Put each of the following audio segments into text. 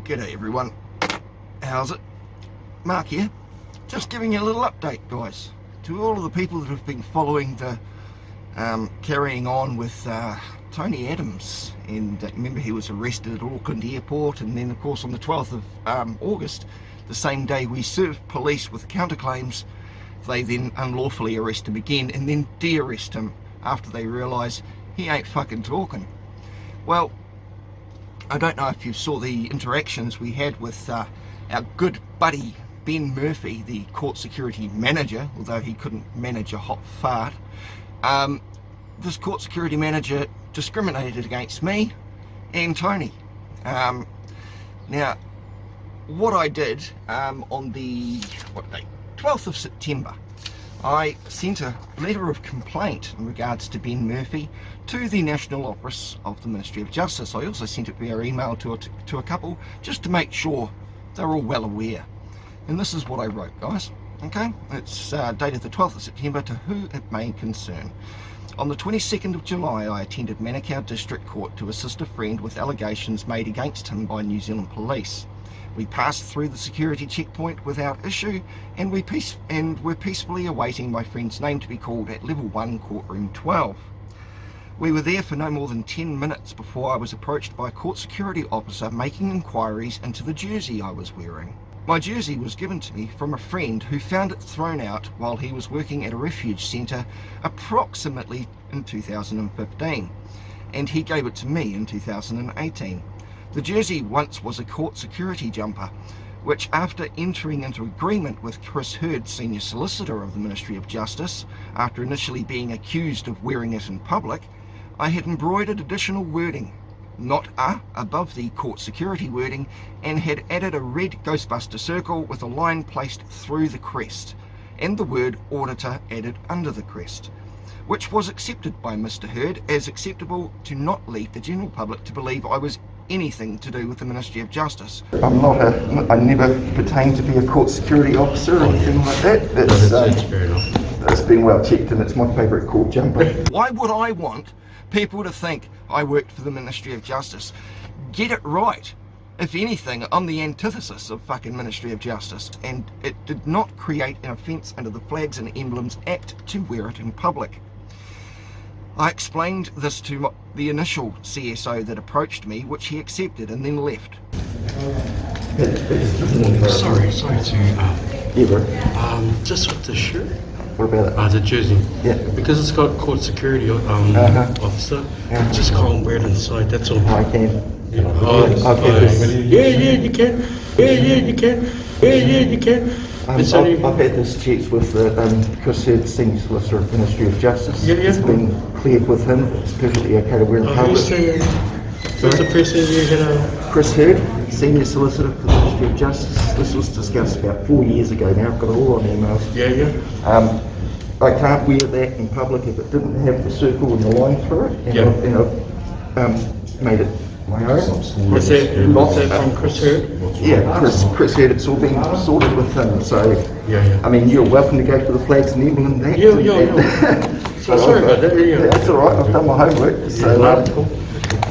G'day everyone, how's it? Mark here, just giving you a little update guys, to all of the people that have been following the carrying on with Tony Adams, and remember he was arrested at Auckland Airport, and then of course on the 12th of August, the same day we served police with counterclaims, they then unlawfully arrest him again and then de-arrest him after they realise he ain't fucking talking. Well, I don't know if you saw the interactions we had with our good buddy Ben Murphy, the court security manager, although he couldn't manage a hot fart. This court security manager discriminated against me and Tony. Now, what I did on the 12th of September, I sent a letter of complaint in regards to Ben Murphy to the National Office of the Ministry of Justice. I also sent it via email to a couple, just to make sure they're all well aware. And this is what I wrote, guys. Okay, it's dated the 12th of September to who it may concern. On the 22nd of July, I attended Manukau District Court to assist a friend with allegations made against him by New Zealand Police. We passed through the security checkpoint without issue, and we're peacefully awaiting my friend's name to be called at level 1 courtroom 12. We were there for no more than 10 minutes before I was approached by a court security officer making inquiries into the jersey I was wearing. My jersey was given to me from a friend who found it thrown out while he was working at a refuge centre approximately in 2015, and he gave it to me in 2018. The jersey once was a court security jumper, which after entering into agreement with Chris Hurd, Senior Solicitor of the Ministry of Justice, after initially being accused of wearing it in public, I had embroidered additional wording, not above the court security wording, and had added a red Ghostbuster circle with a line placed through the crest, and the word auditor added under the crest, which was accepted by Mr. Hurd as acceptable to not lead the general public to believe I was anything to do with the Ministry of Justice. I never pertain to be a court security officer or anything like that. It's been well checked, and it's my favourite court jumper. Why would I want people to think I worked for the Ministry of Justice? Get it right. If anything, I'm the antithesis of fucking Ministry of Justice, and it did not create an offence under the Flags and Emblems Act to wear it in public. I explained this to the initial CSO that approached me, which he accepted and then left. Sorry to Yeah, bro. just with the shirt. What about it? The jersey. Yeah. Because it's got court security officer, just can't wear it inside, that's all. I can. Yeah. Okay. You can. You can. I've had this checked with the Chris Hurd, Senior Solicitor of the Ministry of Justice. Yeah. It's been cleared with him. It's perfectly okay to wear in public. Who's the person you had Chris Hurd, Senior Solicitor for the Ministry of Justice. This was discussed about 4 years ago now. I've got it all on emails. Yeah. I can't wear that in public if it didn't have the circle and the line through it. And I've made it my own. Is that from Chris Hurd? Yeah, Chris Hurd, it's all been sorted with him. So, Yeah. I mean, you're welcome to go to the Flags and Emblems Act. Yeah. Sorry about that. Yeah. That's all right. I've done my homework. So, Cool.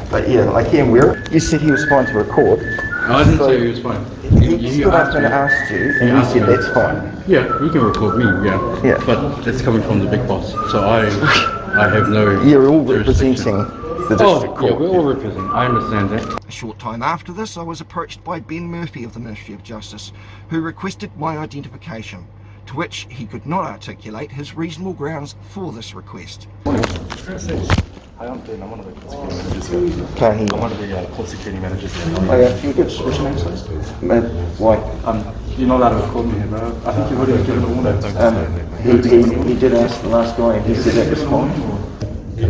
but yeah, I can wear it. You said he was fine to record. I didn't say he was fine. He stood up and asked you, and you said that's fine. Yeah, you can record me, Yeah. But that's coming from the big boss, so I have no... You're all representing the district court. Yeah, we're all representing, I understand that. A short time after this, I was approached by Ben Murphy of the Ministry of Justice, who requested my identification, to which he could not articulate his reasonable grounds for this request. Hi, I'm Ben. I'm one of the court security managers. Can't hear you. I'm one of the court security managers. Oh yeah, can you give us your name, please? Why? You're not allowed to record me here, bro. I think you've already given a warning. He did ask the last guy, and he said that was fine. You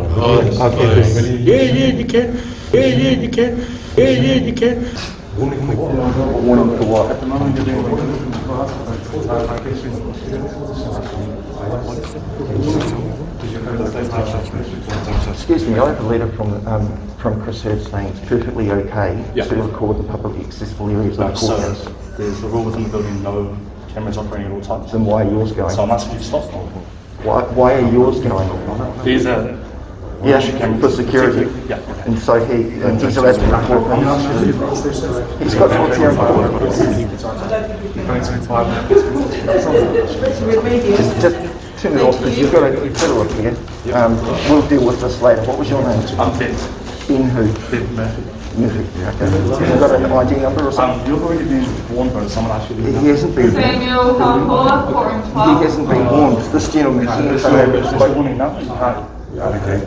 can. Warning for what? At the moment, you're doing Excuse me, I have a letter from Chris Hurd saying it's perfectly okay to record the publicly accessible areas of the courthouse. There's a rule within the building, no cameras operating at all times. Then why are yours going? So I'm asking you to stop. Why are yours going? There's a Yeah, for security. Yeah. And so he's allowed to record things. He's got full hearing. Just turn it off because you've got to look here. We'll deal with this later. What was your name? I'm Ben. Ben who? Ben Murphy. Murphy. Okay. You've got an ID number or something? You've already been warned by someone actually. He hasn't been warned. He hasn't been warned. This gentleman here. Warning now? Okay.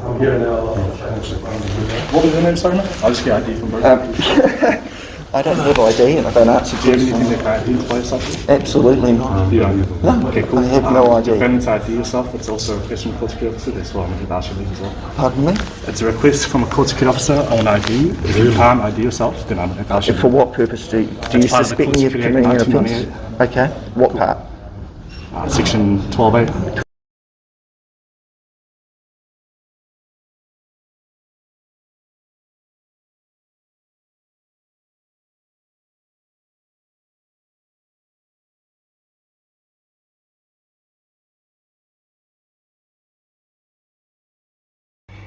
What was your name, sorry, mate? I'll just get ID from both. I don't have ID and I don't answer Do you have anything questions. that can identify yourself? Absolutely not. You don't? No, Okay, cool. I have no ID. If you to ID yourself, it's also a request from a court security officer. That's why I'm going to ask you leave as well. Pardon me? It's a request from a court security officer on ID. If you can't ID yourself, then I'm going to ask you. For what purpose do you As part of the suspect Court me of Security Act committing an offence? 1998. Okay. What part? Section 12A.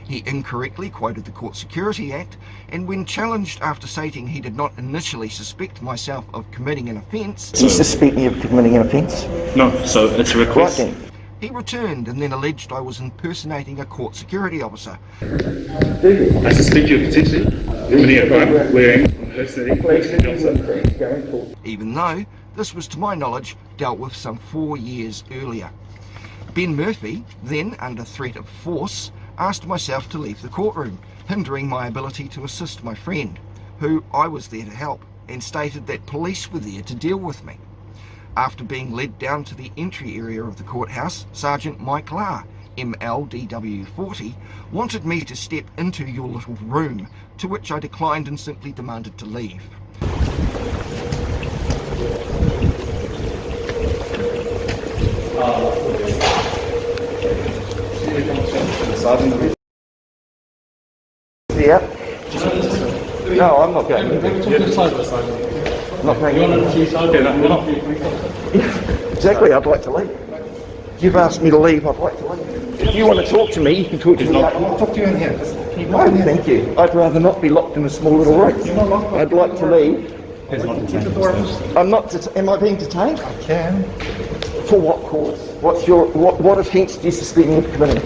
He incorrectly quoted the Court Security Act, and when challenged after stating he did not initially suspect myself of committing an offence... Do you suspect me of committing an offence? No, so it's a request. Right then. He returned and then alleged I was impersonating a court security officer. I suspect you potentially committing a crime wearing impersonating a security officer. Even though this was, to my knowledge, dealt with some 4 years earlier. Ben Murphy, then under threat of force, asked myself to leave the courtroom, hindering my ability to assist my friend, who I was there to help, and stated that police were there to deal with me. After being led down to the entry area of the courthouse, Sergeant Mike Lahr, MLDW40, wanted me to step into your little room, to which I declined and simply demanded to leave. Yeah. No, I'm not going. Not going. Exactly, I'd like to leave. You've asked me to leave, I'd like to leave. If you want to talk to me, you can talk to me. I'll talk to you in here. No, thank you. I'd rather not be locked in a small little room. I'd like to leave. I'm not. Am I being detained? I can. For what cause? What's your what offence do you suspect me of committing?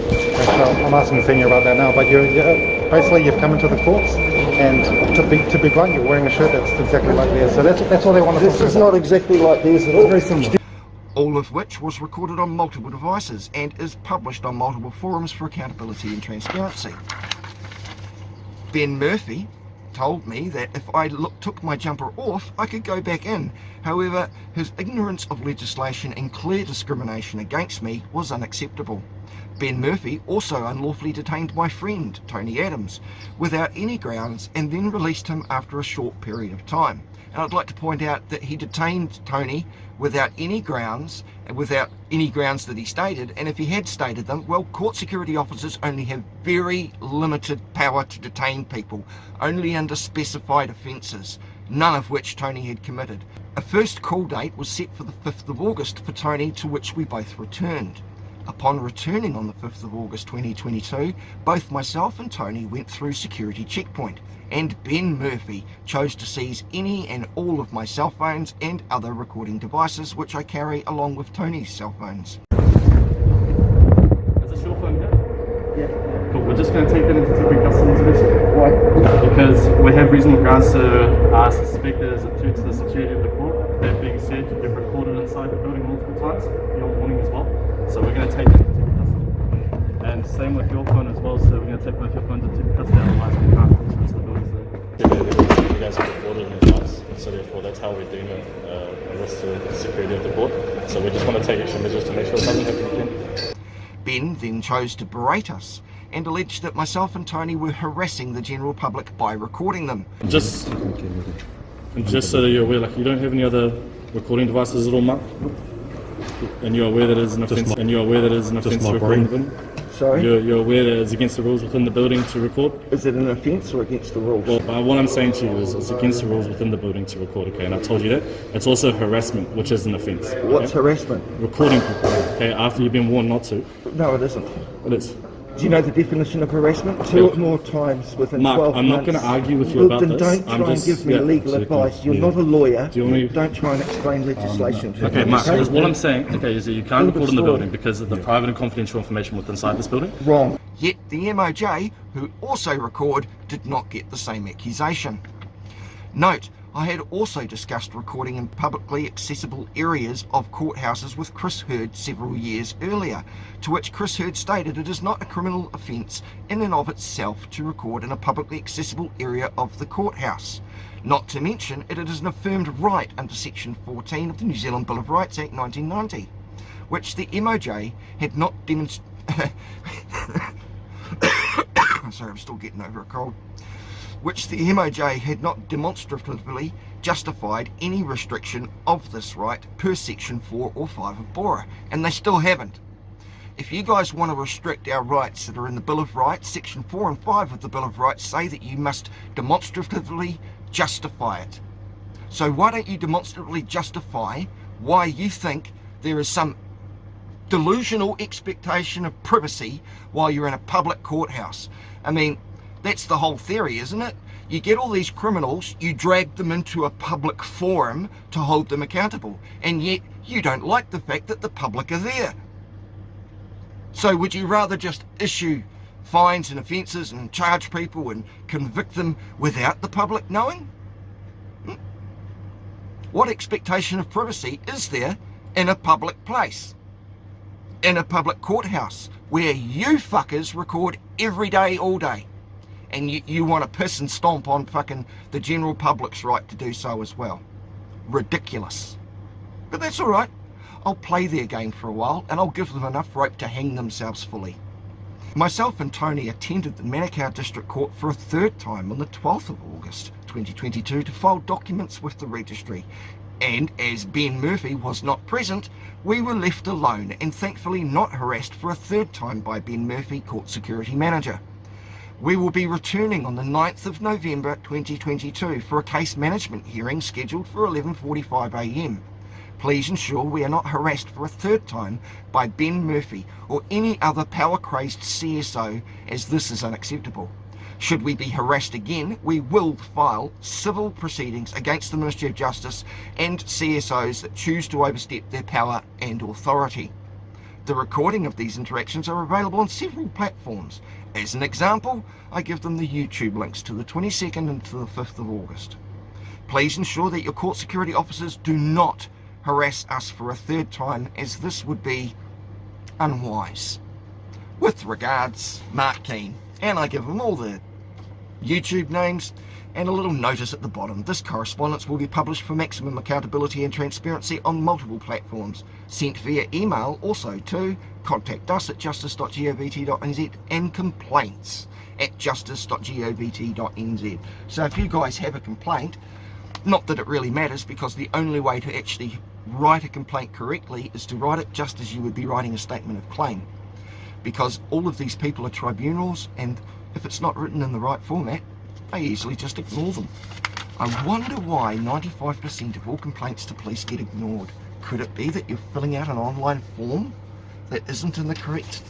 I'm asking the senior about that now, but basically you've come into the courts, and to be blunt, you're wearing a shirt that's exactly like theirs. So that's all they want to talk This is not exactly like theirs at all. Very similar. All of which was recorded on multiple devices and is published on multiple forums for accountability and transparency. Ben Murphy told me that if I took my jumper off, I could go back in. However, his ignorance of legislation and clear discrimination against me was unacceptable. Ben Murphy also unlawfully detained my friend, Tony Adams, without any grounds and then released him after a short period of time. And I'd like to point out that he detained Tony without any grounds, that he stated, and if he had stated them, well, court security officers only have very limited power to detain people, only under specified offences, none of which Tony had committed. A first call date was set for the 5th of August for Tony, to which we both returned. Upon returning on the 5th of August 2022, both myself and Tony went through security checkpoint, and Ben Murphy chose to seize any and all of my cell phones and other recording devices which I carry along with Tony's cell phones. Is this your phone here? Yeah. Cool. We're just going to take that into temporary custody today. Why? Because we have reasonable grounds to suspect there is a threat to the security of the court. That being said, you've recorded inside the building multiple times, your warning as well. So we're going to take that into temporary custody. And same with your phone as well, so we're going to take both your phones into temporary custody, otherwise we can't enter into the buildings there. You guys have recorded in advance, so therefore that's how we're doing a risk to the security of the court. So we just want to take extra measures to make sure it doesn't happen again. Ben then chose to berate us and alleged that myself and Tony were harassing the general public by recording them. Just so that you're aware, like you don't have any other recording devices at all, Mark? And you're aware that it is an offence. And you're aware that it is an offence to record in the building. Sorry? You're aware that it's against the rules within the building to record. Is it an offence or against the rules? Well, what I'm saying to you is it's against the rules within the building to record. Okay, and I've told you that. It's also harassment, which is an offence. What's harassment? Recording people. Okay, after you've been warned not to. No, it isn't. It is. Do you know the definition of harassment? 2 or more times within Mark, 12 I'm not months. going to argue with you about Then this. don't try and give me legal advice. You're not a lawyer. Do you want me- Don't try and explain legislation to Okay, me. Mark, because what I'm saying, okay, is that you can't record in the story. building because of the private and confidential information within inside this building. Wrong. Yet the MOJ, who also record, did not get the same accusation. Note, I had also discussed recording in publicly accessible areas of courthouses with Chris Hurd several years earlier, to which Chris Hurd stated it is not a criminal offence in and of itself to record in a publicly accessible area of the courthouse. Not to mention, it is an affirmed right under Section 14 of the New Zealand Bill of Rights Act 1990, which the MOJ had not demonstrated. Sorry, I'm still getting over a cold. Which the MOJ had not demonstratively justified any restriction of this right per Section 4 or 5 of BORA, and they still haven't. If you guys want to restrict our rights that are in the Bill of Rights, Section 4 and 5 of the Bill of Rights say that you must demonstratively justify it. So why don't you demonstratively justify why you think there is some delusional expectation of privacy while you're in a public courthouse? I mean, that's the whole theory, isn't it? You get all these criminals, you drag them into a public forum to hold them accountable, and yet you don't like the fact that the public are there. So would you rather just issue fines and offences and charge people and convict them without the public knowing? What expectation of privacy is there in a public place? In a public courthouse where you fuckers record every day, all day? And you want to piss and stomp on fucking the general public's right to do so as well. Ridiculous. But that's alright. I'll play their game for a while and I'll give them enough rope to hang themselves fully. Myself and Tony attended the Manukau District Court for a third time on the 12th of August 2022 to file documents with the registry. And as Ben Murphy was not present, we were left alone and thankfully not harassed for a third time by Ben Murphy, Court Security Manager. We will be returning on the 9th of November 2022 for a case management hearing scheduled for 11:45 AM. Please ensure we are not harassed for a third time by Ben Murphy or any other power-crazed CSO, as this is unacceptable. Should we be harassed again, we will file civil proceedings against the Ministry of Justice and CSOs that choose to overstep their power and authority. The recording of these interactions are available on several platforms. As an example, I give them the YouTube links to the 22nd and to the 5th of August. Please ensure that your court security officers do not harass us for a third time, as this would be unwise. With regards, Mark Keane. And I give them all the YouTube names and a little notice at the bottom. This correspondence will be published for maximum accountability and transparency on multiple platforms, sent via email also to contact us at justice.govt.nz and complaints at justice.govt.nz. So if you guys have a complaint, not that it really matters, because the only way to actually write a complaint correctly is to write it just as you would be writing a statement of claim, because all of these people are tribunals, and if it's not written in the right format, they easily just ignore them. I wonder why 95% of all complaints to police get ignored. Could it be that you're filling out an online form that isn't in the correct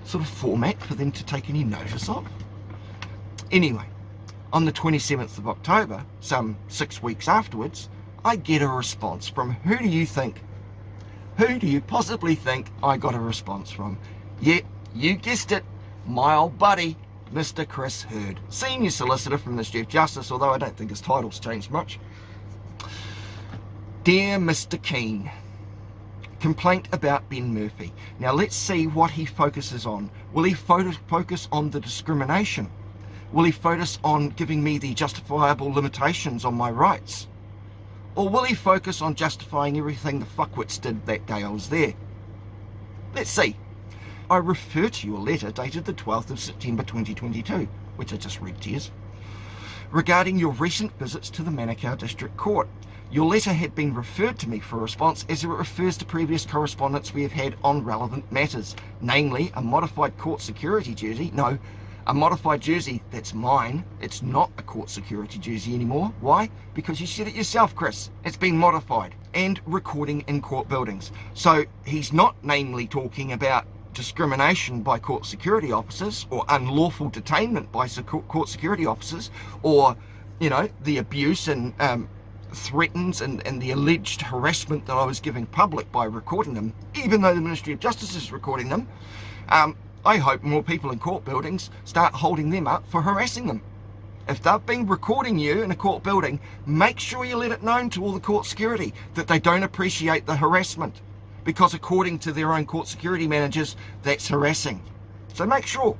sort of format for them to take any notice of? Anyway, on the 27th of October, some 6 weeks afterwards, I get a response from, who do you think? Who do you possibly think I got a response from? Yeah, you guessed it, my old buddy, Mr. Chris Hurd, Senior Solicitor from the Ministry of Justice, although I don't think his title's changed much. Dear Mr. Keane, complaint about Ben Murphy. Now let's see what he focuses on. Will he focus on the discrimination? Will he focus on giving me the justifiable limitations on my rights? Or will he focus on justifying everything the fuckwits did that day I was there? Let's see. I refer to your letter dated the 12th of September 2022, which I just read to you, regarding your recent visits to the Manukau District Court. Your letter had been referred to me for a response as it refers to previous correspondence we have had on relevant matters, namely a modified court security jersey. No, a modified jersey that's mine. It's not a court security jersey anymore. Why? Because you said it yourself, Chris. It's been modified. And recording in court buildings. So he's not namely talking about discrimination by court security officers, or unlawful detainment by court security officers, or, you know, the abuse and threats and the alleged harassment that I was giving public by recording them, even though the Ministry of Justice is recording them, I hope more people in court buildings start holding them up for harassing them. If they've been recording you in a court building, make sure you let it known to all the court security that they don't appreciate the harassment, because according to their own court security managers, that's harassing. So make sure.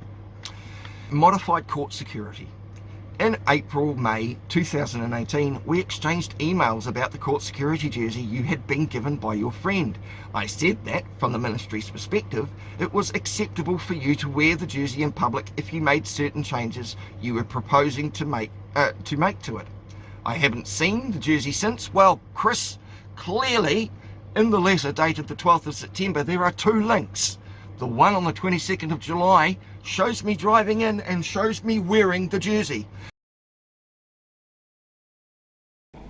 Modified court security. In April, May 2018, we exchanged emails about the court security jersey you had been given by your friend. I said that, from the ministry's perspective, it was acceptable for you to wear the jersey in public if you made certain changes you were proposing to make to it. I haven't seen the jersey since. Well, Chris, clearly, in the letter dated the 12th of September, there are two links. The one on the 22nd of July shows me driving in and shows me wearing the jersey.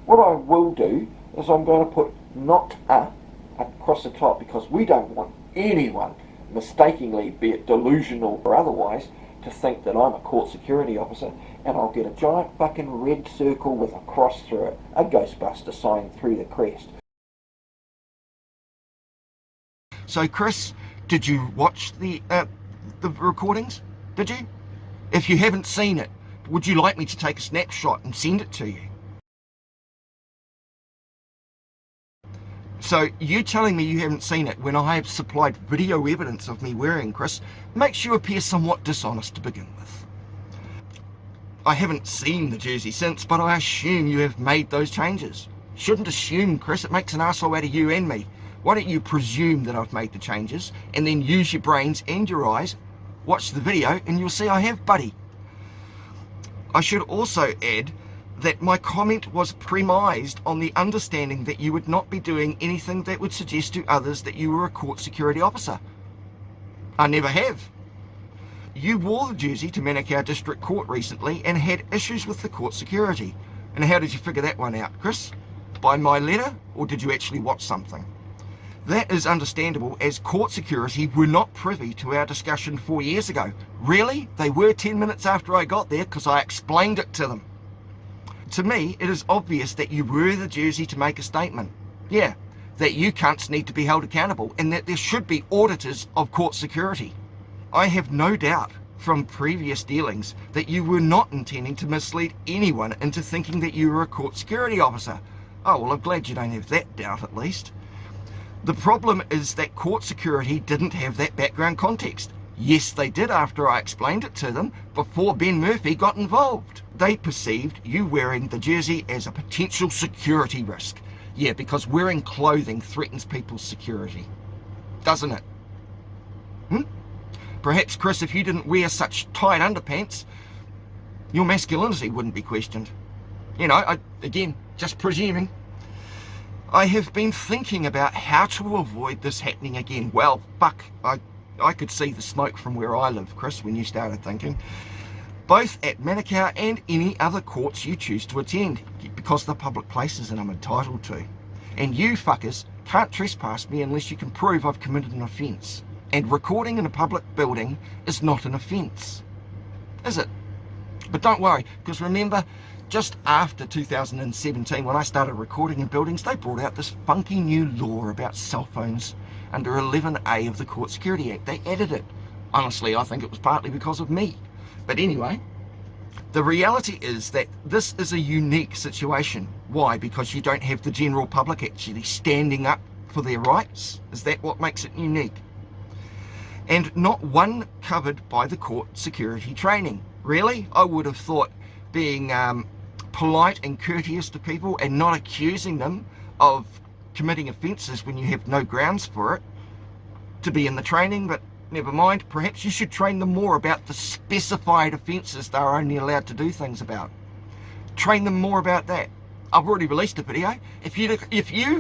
What I will do is I'm going to put not a across the top, because we don't want anyone mistakenly, be it delusional or otherwise, to think that I'm a court security officer, and I'll get a giant fucking red circle with a cross through it, a Ghostbuster sign through the crest. So Chris, did you watch the recordings? Did you? If you haven't seen it, would you like me to take a snapshot and send it to you? So you telling me you haven't seen it when I have supplied video evidence of me wearing, Chris, makes you appear somewhat dishonest to begin with. I haven't seen the jersey since, but I assume you have made those changes. Shouldn't assume, Chris, it makes an arsehole out of you and me. Why don't you presume that I've made the changes, and then use your brains and your eyes, watch the video, and you'll see I have, buddy. I should also add that my comment was premised on the understanding that you would not be doing anything that would suggest to others that you were a court security officer. I never have. You wore the jersey to Manukau District Court recently and had issues with the court security. And how did you figure that one out, Chris? By my letter, or did you actually watch something? That is understandable, as court security were not privy to our discussion 4 years ago. Really? They were 10 minutes after I got there, because I explained it to them. To me, it is obvious that you wear the jersey to make a statement. Yeah, that you cunts need to be held accountable, and that there should be auditors of court security. I have no doubt from previous dealings that you were not intending to mislead anyone into thinking that you were a court security officer. Oh, well, I'm glad you don't have that doubt at least. The problem is that court security didn't have that background context. Yes, they did after I explained it to them, before Ben Murphy got involved. They perceived you wearing the jersey as a potential security risk. Yeah, because wearing clothing threatens people's security. Doesn't it? Perhaps, Chris, if you didn't wear such tight underpants, your masculinity wouldn't be questioned. You know, again, just presuming. I have been thinking about how to avoid this happening again. Well, fuck, I could see the smoke from where I live, Chris, when you started thinking. Both at Manukau and any other courts you choose to attend, because they're public places and I'm entitled to. And you fuckers can't trespass me unless you can prove I've committed an offence. And recording in a public building is not an offence, is it? But don't worry, because remember, just after 2017, when I started recording in buildings, they brought out this funky new law about cell phones under 11A of the Court Security Act. They added it. Honestly, I think it was partly because of me. But anyway, the reality is that this is a unique situation. Why? Because you don't have the general public actually standing up for their rights. Is that what makes it unique? And not one covered by the court security training. Really? I would have thought being polite and courteous to people and not accusing them of committing offences when you have no grounds for it to be in the training, but never mind. Perhaps you should train them more about the specified offences they're only allowed to do things about. Train them more about that. I've already released a video. If you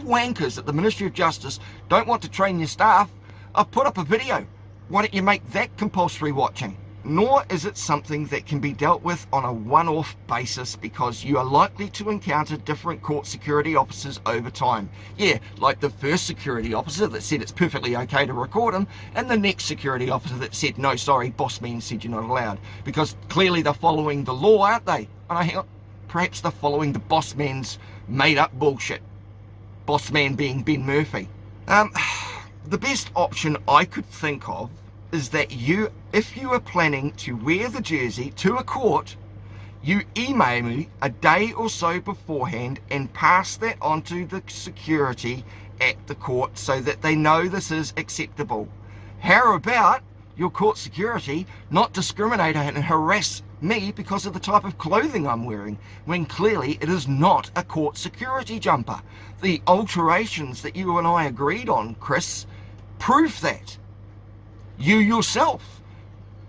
wankers at the Ministry of Justice don't want to train your staff, I've put up a video. Why don't you make that compulsory watching? nor is it something that can be dealt with on a one-off basis, because you are likely to encounter different court security officers over time. Yeah, like the first security officer that said it's perfectly okay to record him, and the next security officer that said, no, sorry, boss man said you're not allowed. Because clearly they're following the law, aren't they? Perhaps they're following the boss man's made-up bullshit. Boss man being Ben Murphy. The best option I could think of is that if you are planning to wear the jersey to a court, you email me a day or so beforehand and pass that on to the security at the court so that they know this is acceptable. How about your court security not discriminate and harass me because of the type of clothing I'm wearing, when clearly it is not a court security jumper? The alterations that you and I agreed on, Chris, prove that. You yourself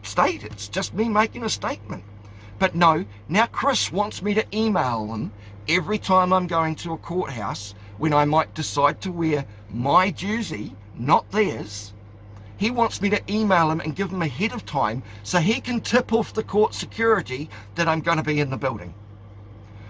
state it's just me making a statement. But no, now Chris wants me to email them every time I'm going to a courthouse when I might decide to wear my jersey, not theirs. He wants me to email him and give him ahead of time so he can tip off the court security that I'm going to be in the building.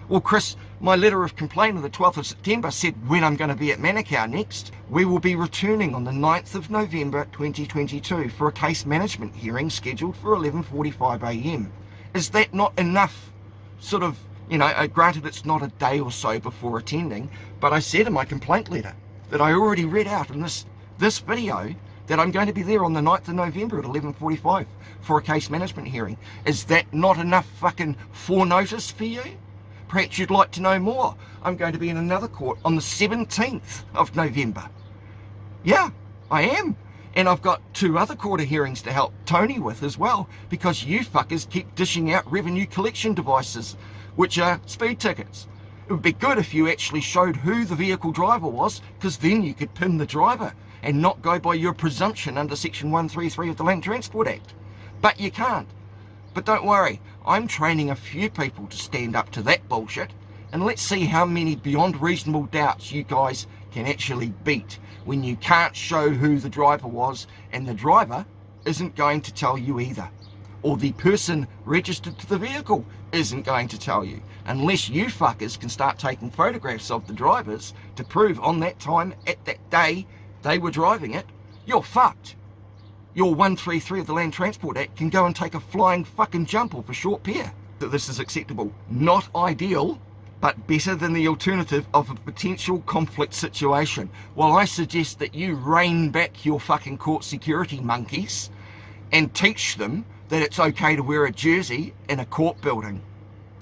Well, Chris, my letter of complaint of the 12th of September said when I'm going to be at Manukau next. We will be returning on the 9th of November 2022 for a case management hearing scheduled for 11:45 a.m. Is that not enough? Sort of, granted it's not a day or so before attending, but I said in my complaint letter that I already read out in this video that I'm going to be there on the 9th of November at 11:45 for a case management hearing. Is that not enough fucking foreknotice for you? Perhaps you'd like to know more. I'm going to be in another court on the 17th of November. Yeah, I am. And I've got 2 other court hearings to help Tony with as well, because you fuckers keep dishing out revenue collection devices, which are speed tickets. It would be good if you actually showed who the vehicle driver was, because then you could pin the driver and not go by your presumption under Section 133 of the Land Transport Act. But you can't. But don't worry, I'm training a few people to stand up to that bullshit, and let's see how many beyond reasonable doubts you guys can actually beat when you can't show who the driver was, and the driver isn't going to tell you either. Or the person registered to the vehicle isn't going to tell you, unless you fuckers can start taking photographs of the drivers to prove on that time, at that day, they were driving it. You're fucked. Your 133 of the Land Transport Act can go and take a flying fucking jump off a short pier. That this is acceptable. Not ideal, but better than the alternative of a potential conflict situation. Well, I suggest that you rein back your fucking court security monkeys and teach them that it's okay to wear a jersey in a court building.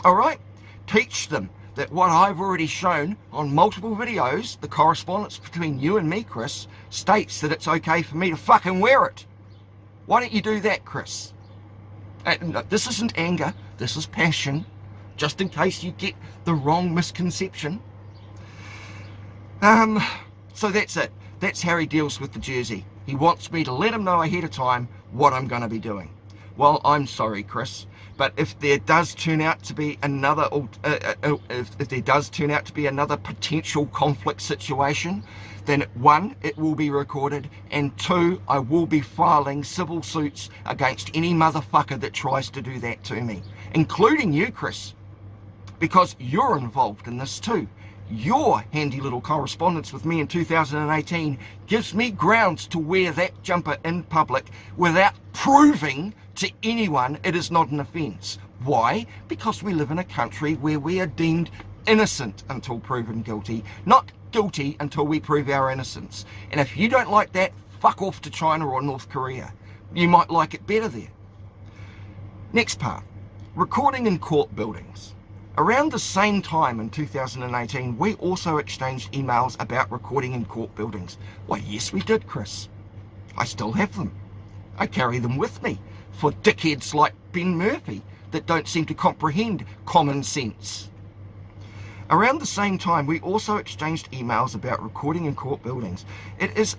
Alright? Teach them that what I've already shown on multiple videos, the correspondence between you and me, Chris, states that it's okay for me to fucking wear it. Why don't you do that, Chris? No, this isn't anger, this is passion, just in case you get the wrong misconception. So that's it. That's how he deals with the jersey. He wants me to let him know ahead of time what I'm going to be doing. Well, I'm sorry, Chris, but if there does turn out to be another, if there does turn out to be another potential conflict situation, then 1, it will be recorded, and 2, I will be filing civil suits against any motherfucker that tries to do that to me, including you, Chris, because you're involved in this too. Your handy little correspondence with me in 2018 gives me grounds to wear that jumper in public without proving to anyone it is not an offence. Why? Because we live in a country where we are deemed innocent until proven guilty, not guilty until we prove our innocence. And if you don't like that, fuck off to China or North Korea. You might like it better there. Next part, recording in court buildings. Around the same time in 2018, we also exchanged emails about recording in court buildings. Why, yes we did, Chris. I still have them. I carry them with me for dickheads like Ben Murphy that don't seem to comprehend common sense. Around the same time, we also exchanged emails about recording in court buildings. It is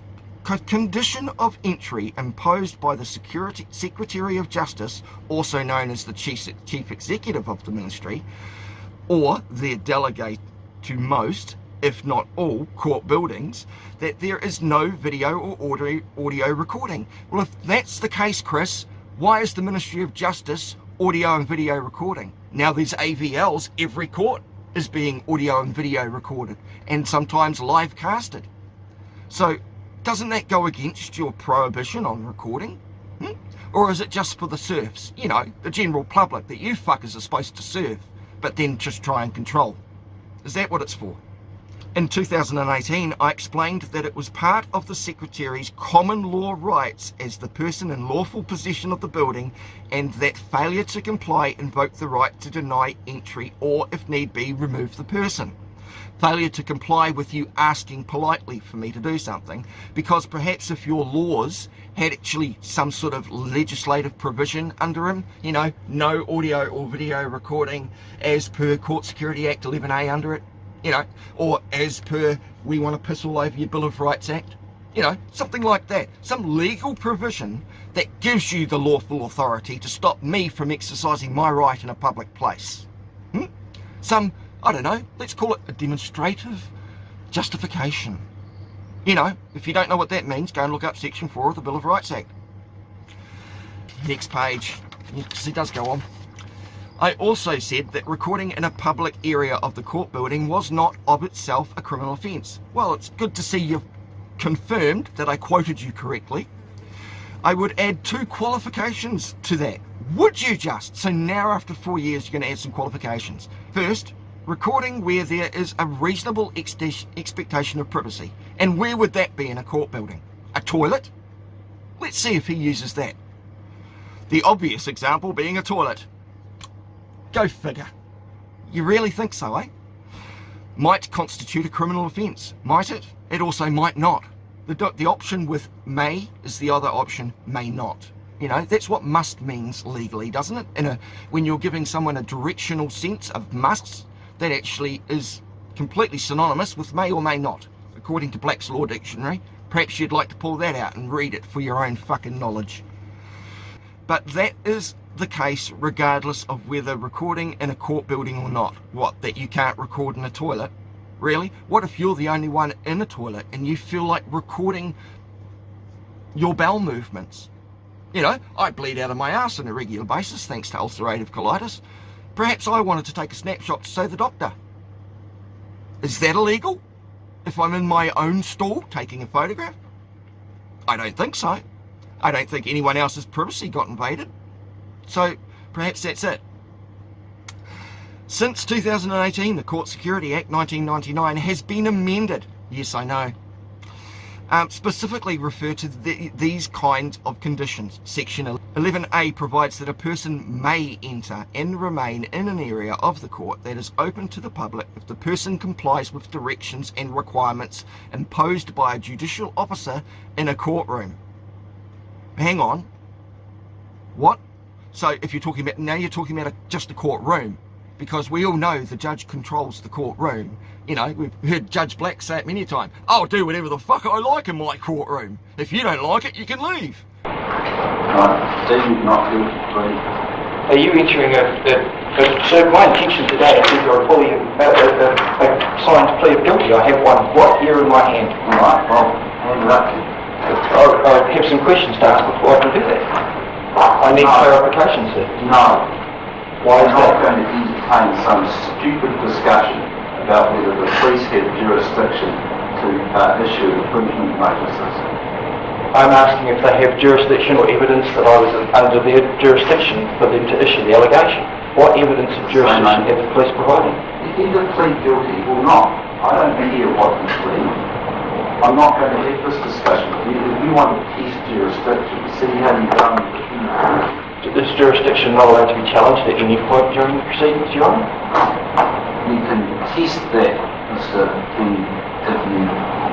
a condition of entry imposed by the Secretary of Justice, also known as the Chief Executive of the Ministry, or their delegate to most, if not all, court buildings, that there is no video or audio recording. Well, if that's the case, Chris, Why is the Ministry of Justice audio and video recording? Now there's AVLs, every court is being audio and video recorded and sometimes live casted. So doesn't that go against your prohibition on recording? Or is it just for the serfs, you know, the general public that you fuckers are supposed to serve, but then just try and control? Is that what it's for? In 2018, I explained that it was part of the Secretary's common law rights as the person in lawful possession of the building, and that failure to comply invoked the right to deny entry or, if need be, remove the person. Failure to comply with you asking politely for me to do something, because perhaps if your laws had actually some sort of legislative provision under them, you know, no audio or video recording as per Court Security Act 11A under it, you know, or as per we want to piss all over your Bill of Rights Act, you know, something like that, some legal provision that gives you the lawful authority to stop me from exercising my right in a public place. Some, I don't know, let's call it a demonstrative justification. You know, if you don't know what that means, go and look up Section 4 of the Bill of Rights Act. Next page, it does go on. I also said that recording in a public area of the court building was not of itself a criminal offence. Well, it's good to see you've confirmed that I quoted you correctly. I would add 2 qualifications to that. Would you just? So now after 4 years you're going to add some qualifications. First, recording where there is a reasonable expectation of privacy. And where would that be in a court building? A toilet? Let's see if he uses that. The obvious example being a toilet. Go figure. You really think so, eh? Might constitute a criminal offence. Might it? It also might not. The option with may is the other option, may not. You know, that's what must means legally, doesn't it? When you're giving someone a directional sense of musts, that actually is completely synonymous with may or may not, according to Black's Law Dictionary. Perhaps you'd like to pull that out and read it for your own fucking knowledge. But that is the case regardless of whether recording in a court building or not. What, that you can't record in a toilet? Really? What if you're the only one in a toilet and you feel like recording your bowel movements? You know, I bleed out of my arse on a regular basis thanks to ulcerative colitis. Perhaps I wanted to take a snapshot to show the doctor. Is that illegal? If I'm in my own stall taking a photograph? I don't think so. I don't think anyone else's privacy got invaded. So perhaps that's it. Since 2018, the Court Security Act 1999 has been amended. Yes, I know. Specifically refer to these kinds of conditions. Section 11A provides that a person may enter and remain in an area of the court that is open to the public if the person complies with directions and requirements imposed by a judicial officer in a courtroom. Hang on. What? So if you're talking about, now you're talking about just a courtroom, because we all know the judge controls the courtroom. You know, we've heard Judge Black say it many a time. I'll do whatever the fuck I like in my courtroom. If you don't like it, you can leave. Not guilty plea. Are you entering so my intention today is to fully signed plea of guilty. I have one right here in my hand. Alright, well, hand it up to you. I have some questions to ask before I can do that. I need clarification, sir. No. Why is I'm not that? going to entertain some stupid discussion about whether the police had jurisdiction to issue infringement notices. I'm asking if they have jurisdiction or evidence that I was under their jurisdiction for them to issue the allegation. What evidence of jurisdiction have the police provided? If you either plead guilty or not, I don't hear what you plead. I'm not going to have this discussion with you. If you want to test jurisdiction, see how you've done with the Is jurisdiction not allowed to be challenged at any point during the proceedings, Your Honour? You can test that, Mr. King, if you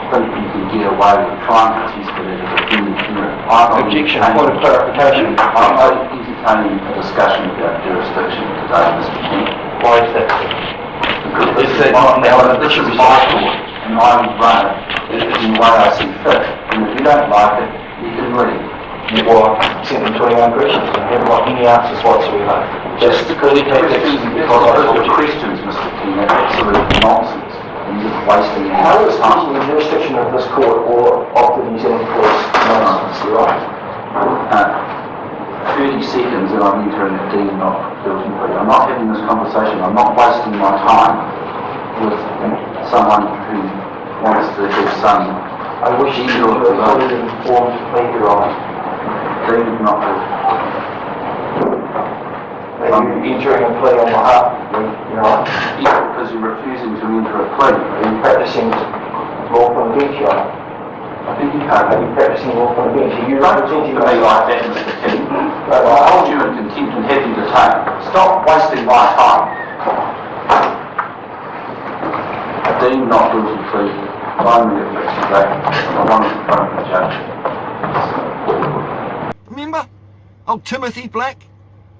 think you can get away with trying to test it as a defendant. Objection, point of clarification. I'm not entertaining a discussion about jurisdiction today, Mr. King. Why is that? Because this Is is that my not this is my court, and I run it in the way I see fit. And if you don't like it, you can leave. Well, I've sent them 21 questions and I haven't got any answers whatsoever. Just because clearly tactics because I told the you. questions, Mr. King, are absolute nonsense. And you're wasting your How is time. the jurisdiction of this court or of the New Zealand courts nonsense, Your Honour? 30 seconds and I'm entering a deemed not guilty plea. I'm not having this conversation. I'm not wasting my time with someone who wants to have some. I wish you were fully informed plea, Your Honour. Deemed not guilty. Are you entering a plea on behalf of me, Your Honour? Yeah, because you're refusing to enter a plea. Are you practising law from the bench, Your Honour? I think you can't. Are you practising law from the bench? Are you Don't talk to me like that, Mr. King. I hold you in contempt and have you detained. Stop wasting my time. A deemed not guilty plea. I'm going to fix you back. I want it in front of the judge. Remember? Old Timothy Black?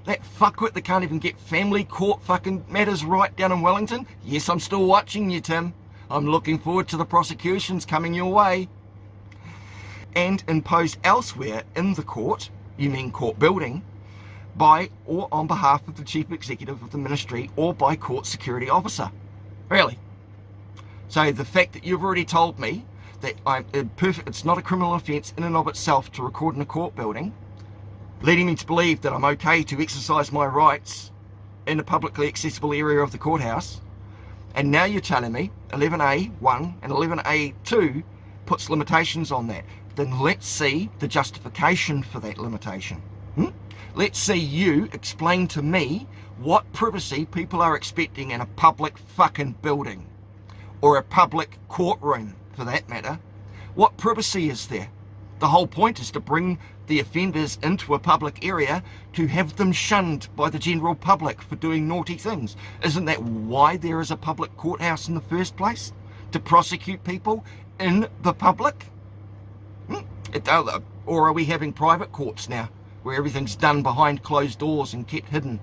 That fuckwit that can't even get family court fucking matters right down in Wellington? Yes, I'm still watching you, Tim. I'm looking forward to the prosecutions coming your way. And imposed elsewhere in the court, you mean court building, by or on behalf of the Chief Executive of the Ministry or by court security officer. Really? So the fact that you've already told me that it's not a criminal offence in and of itself to record in a court building, leading me to believe that I'm okay to exercise my rights in a publicly accessible area of the courthouse, and now you're telling me 11A1 and 11A2 puts limitations on that. Then let's see the justification for that limitation. Let's see you explain to me what privacy people are expecting in a public fucking building, or a public courtroom for that matter. What privacy is there? The whole point is to bring the offenders into a public area to have them shunned by the general public for doing naughty things. Isn't that why there is a public courthouse in the first place? To prosecute people in the public? Or are we having private courts now, where everything's done behind closed doors and kept hidden?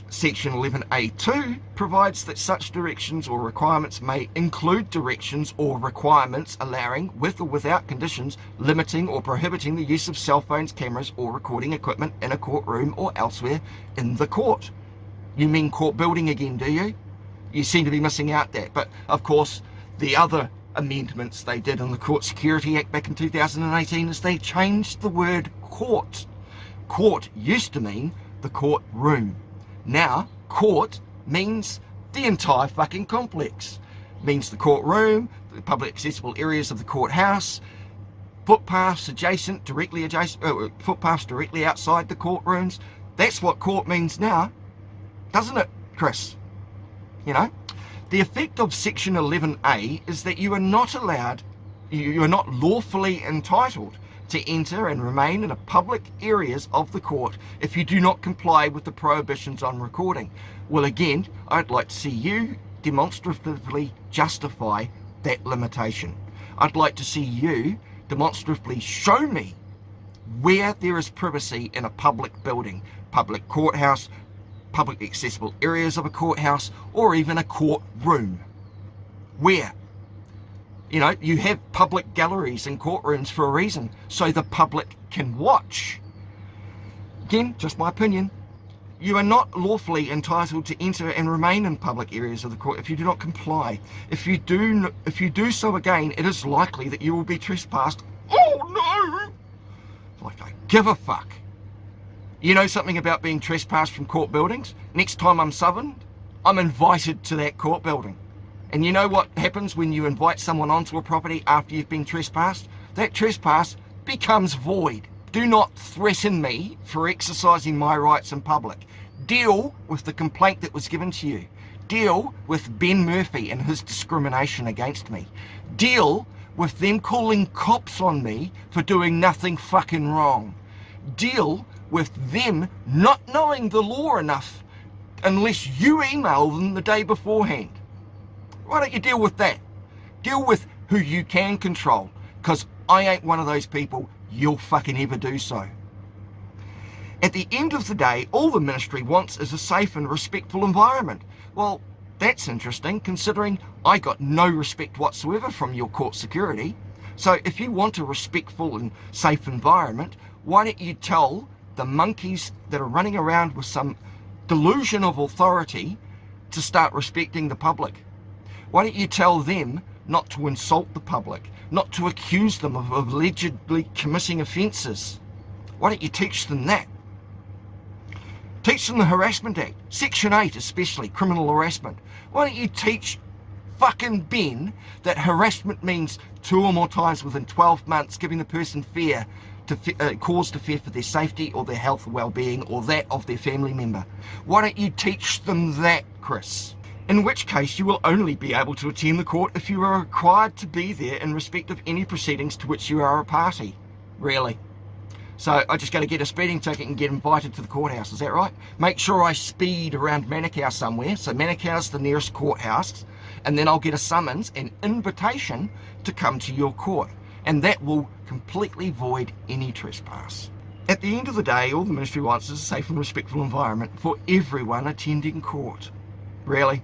Section 11A2 provides that such directions or requirements may include directions or requirements allowing, with or without conditions, limiting or prohibiting the use of cell phones, cameras or recording equipment in a courtroom or elsewhere in the court. You mean court building again, do you? You seem to be missing out that. But of course, the other amendments they did in the Court Security Act back in 2018 is they changed the word court. Court used to mean the courtroom. Now, court means the entire fucking complex. It means the courtroom, the public accessible areas of the courthouse, footpaths directly outside the courtrooms. That's what court means now, doesn't it, Chris? You know? The effect of Section 11A is that you are not lawfully entitled to enter and remain in the public areas of the court if you do not comply with the prohibitions on recording. Well, again, I'd like to see you demonstratively justify that limitation. I'd like to see you demonstratively show me where there is privacy in a public building, public courthouse, public accessible areas of a courthouse, or even a courtroom. Where? You know, you have public galleries and courtrooms for a reason, so the public can watch. Again, just my opinion. You are not lawfully entitled to enter and remain in public areas of the court if you do not comply. If you do so again, it is likely that you will be trespassed. Oh no! Like I give a fuck. You know something about being trespassed from court buildings? Next time I'm summoned, I'm invited to that court building. And you know what happens when you invite someone onto a property after you've been trespassed? That trespass becomes void. Do not threaten me for exercising my rights in public. Deal with the complaint that was given to you. Deal with Ben Murphy and his discrimination against me. Deal with them calling cops on me for doing nothing fucking wrong. Deal with them not knowing the law enough unless you email them the day beforehand. Why don't you deal with that? Deal with who you can control, because I ain't one of those people. You'll fucking ever do so. At the end of the day, all the ministry wants is a safe and respectful environment. Well, that's interesting, considering I got no respect whatsoever from your court security. So if you want a respectful and safe environment, why don't you tell the monkeys that are running around with some delusion of authority to start respecting the public? Why don't you tell them not to insult the public, not to accuse them of allegedly committing offences? Why don't you teach them that? Teach them the Harassment Act, Section 8 especially, criminal harassment. Why don't you teach fucking Ben that harassment means 2 or more times within 12 months, giving the person fear, cause to fear for their safety or their health or well-being or that of their family member. Why don't you teach them that, Chris? In which case you will only be able to attend the court if you are required to be there in respect of any proceedings to which you are a party. Really. So I just got to get a speeding ticket and get invited to the courthouse, is that right? Make sure I speed around Manukau somewhere, so Manukau's the nearest courthouse, and then I'll get a summons, an invitation to come to your court, and that will completely void any trespass. At the end of the day, all the ministry wants is a safe and respectful environment for everyone attending court. Really?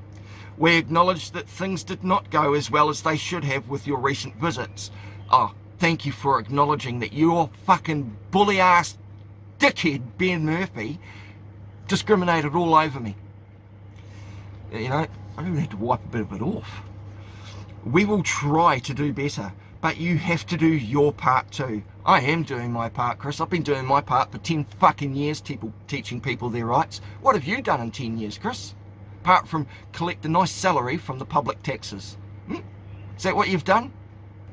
We acknowledge that things did not go as well as they should have with your recent visits. Oh, thank you for acknowledging that your fucking bully-ass dickhead Ben Murphy discriminated all over me. You know, I even had to wipe a bit of it off. We will try to do better, but you have to do your part too. I am doing my part, Chris. I've been doing my part for 10 fucking years, teaching people their rights. What have you done in 10 years, Chris? Apart from collect a nice salary from the public taxes. Is that what you've done?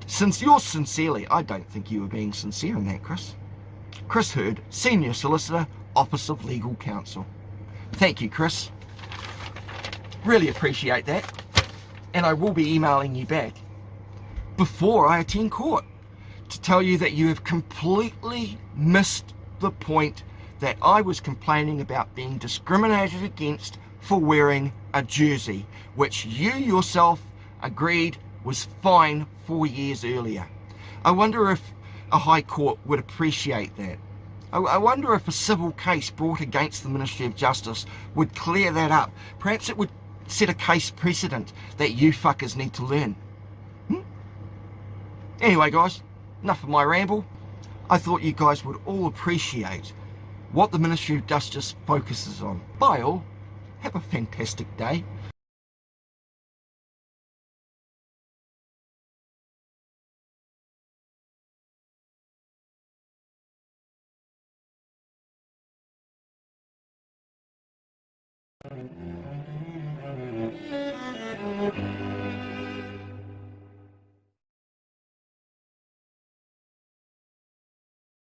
Since you're sincerely, I don't think you were being sincere in that, Chris. Chris Hurd, Senior Solicitor, Office of Legal Counsel. Thank you, Chris. Really appreciate that. And I will be emailing you back before I attend court to tell you that you have completely missed the point that I was complaining about being discriminated against for wearing a jersey, which you yourself agreed was fine 4 years earlier. I wonder if a High Court would appreciate that. I wonder if a civil case brought against the Ministry of Justice would clear that up. Perhaps it would set a case precedent that you fuckers need to learn. Anyway, guys, enough of my ramble. I thought you guys would all appreciate what the Ministry of Justice focuses on. Bye all. Have a fantastic day.